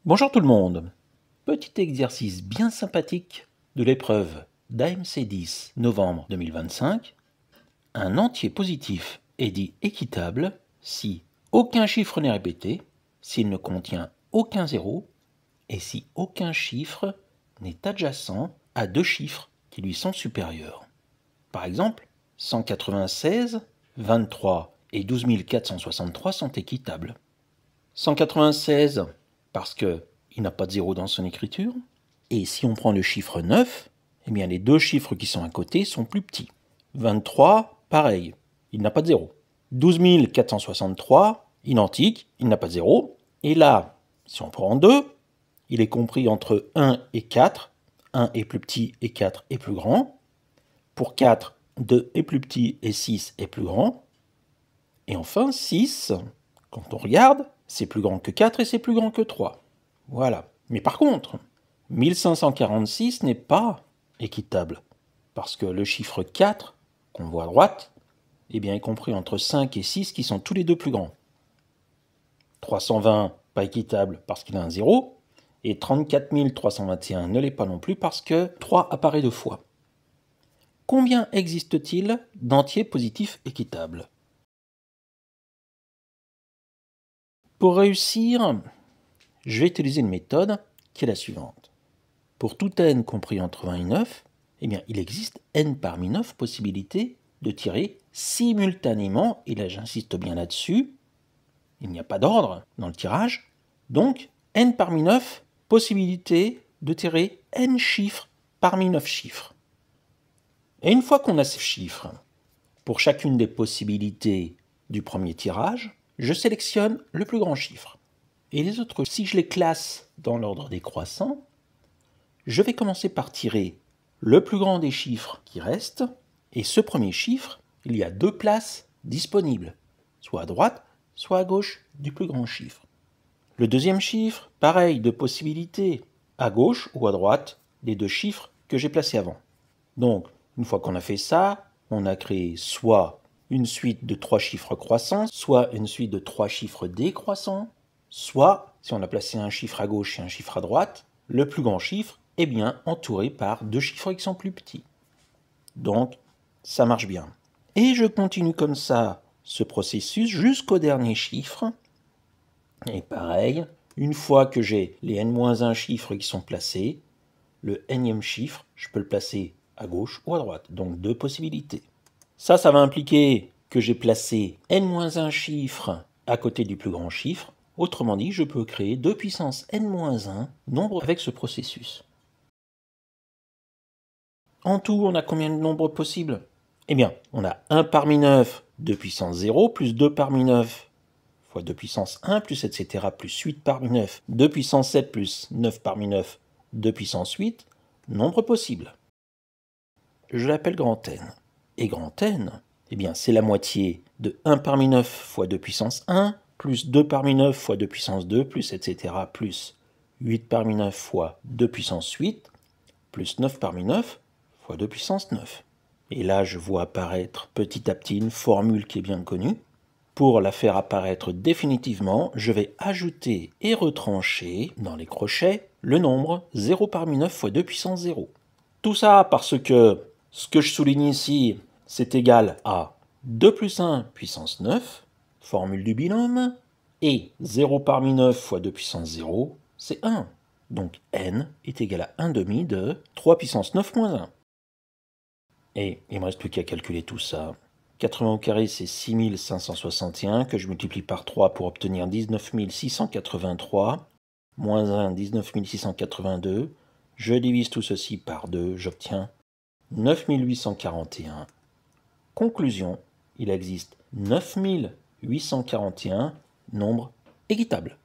Bonjour tout le monde. Petit exercice bien sympathique de l'épreuve d'AMC 10 novembre 2025. Un entier positif est dit équitable si aucun chiffre n'est répété, s'il ne contient aucun zéro et si aucun chiffre n'est adjacent à deux chiffres qui lui sont supérieurs. Par exemple, 196, 23 et 12 463 sont équitables. 196 parce qu'il n'a pas de zéro dans son écriture. Et si on prend le chiffre 9, eh bien les deux chiffres qui sont à côté sont plus petits. 23, pareil, il n'a pas de zéro. 12 463, identique, il n'a pas de zéro. Et là, si on prend 2, il est compris entre 1 et 4. 1 est plus petit et 4 est plus grand. Pour 4, 2 est plus petit et 6 est plus grand. Et enfin, 6, quand on regarde, c'est plus grand que 4 et c'est plus grand que 3. Voilà. Mais par contre, 1546 n'est pas équitable, parce que le chiffre 4, qu'on voit à droite, eh bien, est compris entre 5 et 6 qui sont tous les deux plus grands. 320, pas équitable parce qu'il a un 0, et 34 321 ne l'est pas non plus parce que 3 apparaît deux fois. Combien existe-t-il d'entiers positifs équitables ? Pour réussir, je vais utiliser une méthode qui est la suivante. Pour tout n compris entre 20 et 9, eh bien, il existe n parmi 9 possibilités de tirer simultanément, et là j'insiste bien là-dessus, il n'y a pas d'ordre dans le tirage, donc n parmi 9 possibilités de tirer n chiffres parmi 9 chiffres. Et une fois qu'on a ces chiffres, pour chacune des possibilités du premier tirage, je sélectionne le plus grand chiffre. Et les autres, si je les classe dans l'ordre décroissant, je vais commencer par tirer le plus grand des chiffres qui restent, et ce premier chiffre, il y a deux places disponibles, soit à droite, soit à gauche du plus grand chiffre. Le deuxième chiffre, pareil, deux possibilités, à gauche ou à droite des deux chiffres que j'ai placés avant. Donc, une fois qu'on a fait ça, on a créé soit une suite de 3 chiffres croissants, soit une suite de 3 chiffres décroissants, soit, si on a placé un chiffre à gauche et un chiffre à droite, le plus grand chiffre est bien entouré par deux chiffres qui sont plus petits. Donc, ça marche bien. Et je continue comme ça ce processus jusqu'au dernier chiffre. Et pareil, une fois que j'ai les n-1 chiffres qui sont placés, le nème chiffre, je peux le placer à gauche ou à droite. Donc deux possibilités. Ça va impliquer que j'ai placé n-1 chiffre à côté du plus grand chiffre. Autrement dit, je peux créer 2 puissance n-1 nombres avec ce processus. En tout, on a combien de nombres possibles ? Eh bien, on a 1 parmi 9, 2 puissance 0, plus 2 parmi 9, fois 2 puissance 1, plus etc., plus 8 parmi 9, 2 puissance 7, plus 9 parmi 9, 2 puissance 8, nombre possible. Je l'appelle grand N. Et grand N, eh bien, c'est la moitié de 1 parmi 9 fois 2 puissance 1, plus 2 parmi 9 fois 2 puissance 2, plus etc., plus 8 parmi 9 fois 2 puissance 8, plus 9 parmi 9 fois 2 puissance 9. Et là, je vois apparaître petit à petit une formule qui est bien connue. Pour la faire apparaître définitivement, je vais ajouter et retrancher dans les crochets le nombre 0 parmi 9 fois 2 puissance 0. Tout ça parce que ce que je souligne ici, c'est égal à 2 plus 1 puissance 9, formule du binôme, et 0 parmi 9 fois 2 puissance 0, c'est 1. Donc n est égal à 1 demi de 3 puissance 9 moins 1. Et il ne me reste plus qu'à calculer tout ça. 80 au carré, c'est 6561, que je multiplie par 3 pour obtenir 19 683, moins 1, 19 682. Je divise tout ceci par 2, j'obtiens 9841. Conclusion, il existe 9841 nombres équitables.